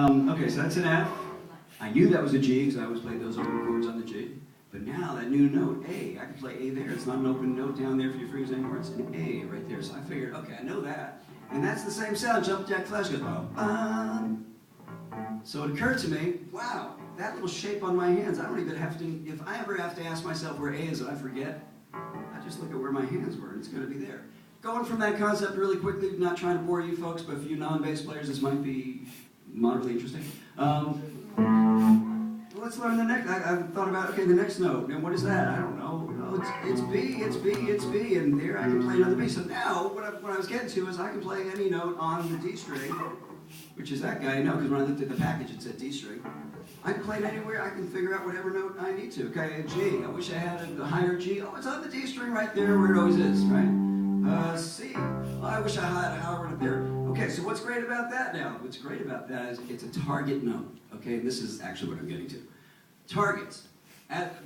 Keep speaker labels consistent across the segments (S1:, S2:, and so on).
S1: Okay, so that's an F. I knew that was a G because I always played those open chords on the G. But now that new note, A, I can play A there. It's not an open note down there for your fingers anymore. It's an A right there. So I figured, okay, I know that. And that's the same sound. Jump Jack Flash goes, bum. So it occurred to me, wow, that little shape on my hands, I don't even have to, if I ever have to ask myself where A is and I forget, I just look at where my hands were and it's going to be there. Going from that concept really quickly, not trying to bore you folks, but for you non-bass players, this might be moderately interesting. Let's learn the next. I thought about, okay, the next note. And what is that? I don't know. Oh, it's B, it's B, it's B, and there I can play another B. So now, what I was getting to is I can play any note on the D string, which is that guy. No, because when I looked at the package, it said D string. I can play it anywhere. I can figure out whatever note I need to. Okay, a G. I wish I had a higher G. Oh, it's on the D string right there where it always is, right? C. Oh, I wish I had a higher one up there. Okay, so what's great about that now? What's great about that is it's a target note. Okay, this is actually what I'm getting to. Targets.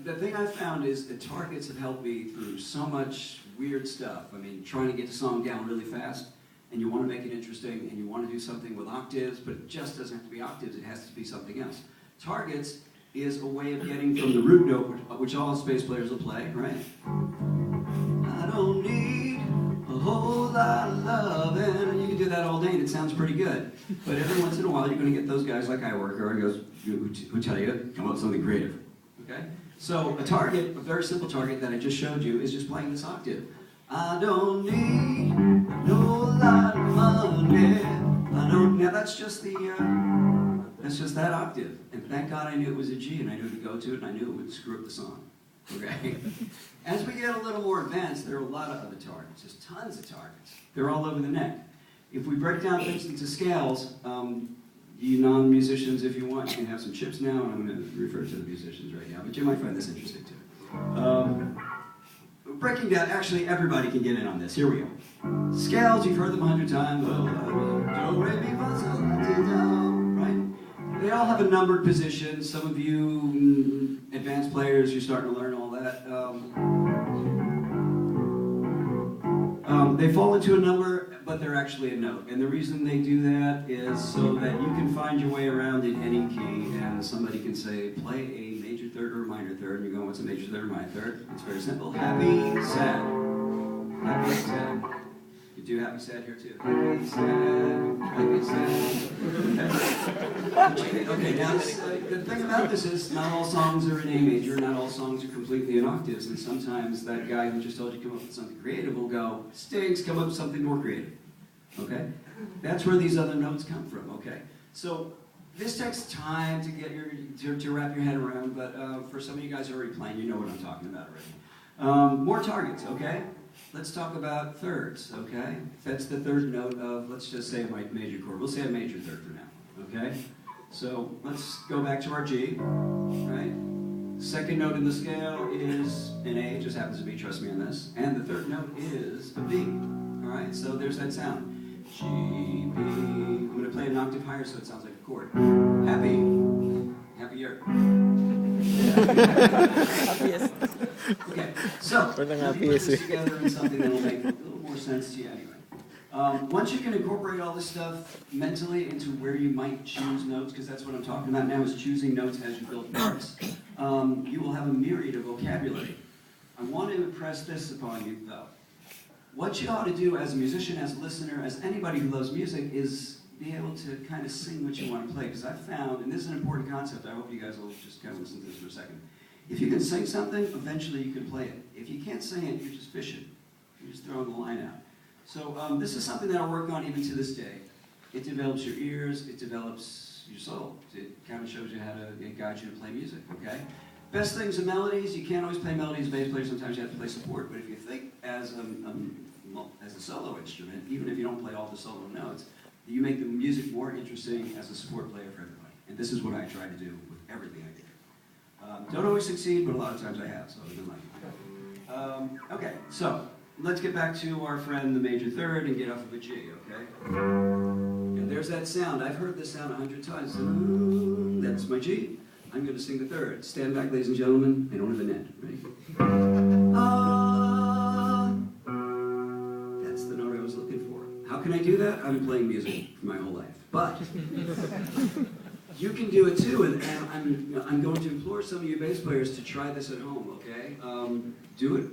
S1: The thing I found is that targets have helped me through so much weird stuff. I mean, trying to get the song down really fast, and you want to make it interesting, and you want to do something with octaves, but it just doesn't have to be octaves, it has to be something else. Targets is a way of getting from the root note, which all bass players will play, right? I don't need a whole lot of love, and you can do that all day, and it sounds pretty good. But every once in a while, you're going to get those guys like I work, who tell you, come up with something creative. Okay? So a target, a very simple target that I just showed you, is just playing this octave. I don't need no lot of money. I don't. Now that's just that octave. And thank God I knew it was a G, and I knew to go to it, and I knew it would screw up the song. Okay? As we get a little more advanced, there are a lot of other targets. There's tons of targets. They're all over the neck. If we break down things into scales, you non-musicians, if you want, you can have some chips now, and I'm going to refer to the musicians right now, but you might find this interesting too. Breaking down, actually everybody can get in on this. Here we go. Scales, you've heard them 100 times. Do, re, mi, fa, sol, la, ti, do, right? They all have a numbered position. Some of you advanced players, you're starting to learn all that. They fall into a number, but they're actually a note. And the reason they do that is so that you can find your way around in any key, and somebody can say, play a major third or a minor third, and you're going, what's a major third or minor third? It's very simple. Happy, sad. Happy, sad. You do happy, sad here too. Happy, sad. Happy, sad. Okay, now the thing about this is not all songs are in A major, not all songs are completely in octaves, and sometimes that guy who just told you to come up with something creative will go, stinks, come up with something more creative. Okay? That's where these other notes come from, okay? So this takes time to get to wrap your head around, but for some of you guys who are already playing, you know what I'm talking about already. More targets, okay? Let's talk about thirds, okay? That's the third note of, let's just say a major chord. We'll say a major third for now, okay? So let's go back to our G, right? Second note in the scale is an A, it just happens to be, trust me on this. And the third note is a B, all right? So there's that sound. G, B. I'm going to play an octave higher so it sounds like a chord. Happy. Happier.
S2: Happiest.
S1: Okay, so let me put this together in something that will make a little more sense to you anyway. Once you can incorporate all this stuff mentally into where you might choose notes, because that's what I'm talking about now, is choosing notes as you build parts, you will have a myriad of vocabulary. I want to impress this upon you, though. What you ought to do as a musician, as a listener, as anybody who loves music, is be able to kind of sing what you want to play. Because I've found, and this is an important concept, I hope you guys will just kind of listen to this for a second. If you can sing something, eventually you can play it. If you can't sing it, you're just fishing. You're just throwing the line out. So this is something that I work on even to this day. It develops your ears, it develops your soul. It kind of shows you how to guide you to play music, okay? Best things in melodies, you can't always play melodies as a bass player, sometimes you have to play support, but if you think as a solo instrument, even if you don't play all the solo notes, you make the music more interesting as a support player for everybody. And this is what I try to do with everything I do. Don't always succeed, but a lot of times I have, so I've been lucky. Okay, so let's get back to our friend the major third and get off of a G, okay? And there's that sound. I've heard this sound 100 times. That's my G. I'm going to sing the third. Stand back, ladies and gentlemen. I don't have an end. Ready? That's the note I was looking for. How can I do that? I've been playing music for my whole life. But You can do it too, and I'm going to implore some of you bass players to try this at home, okay? Do it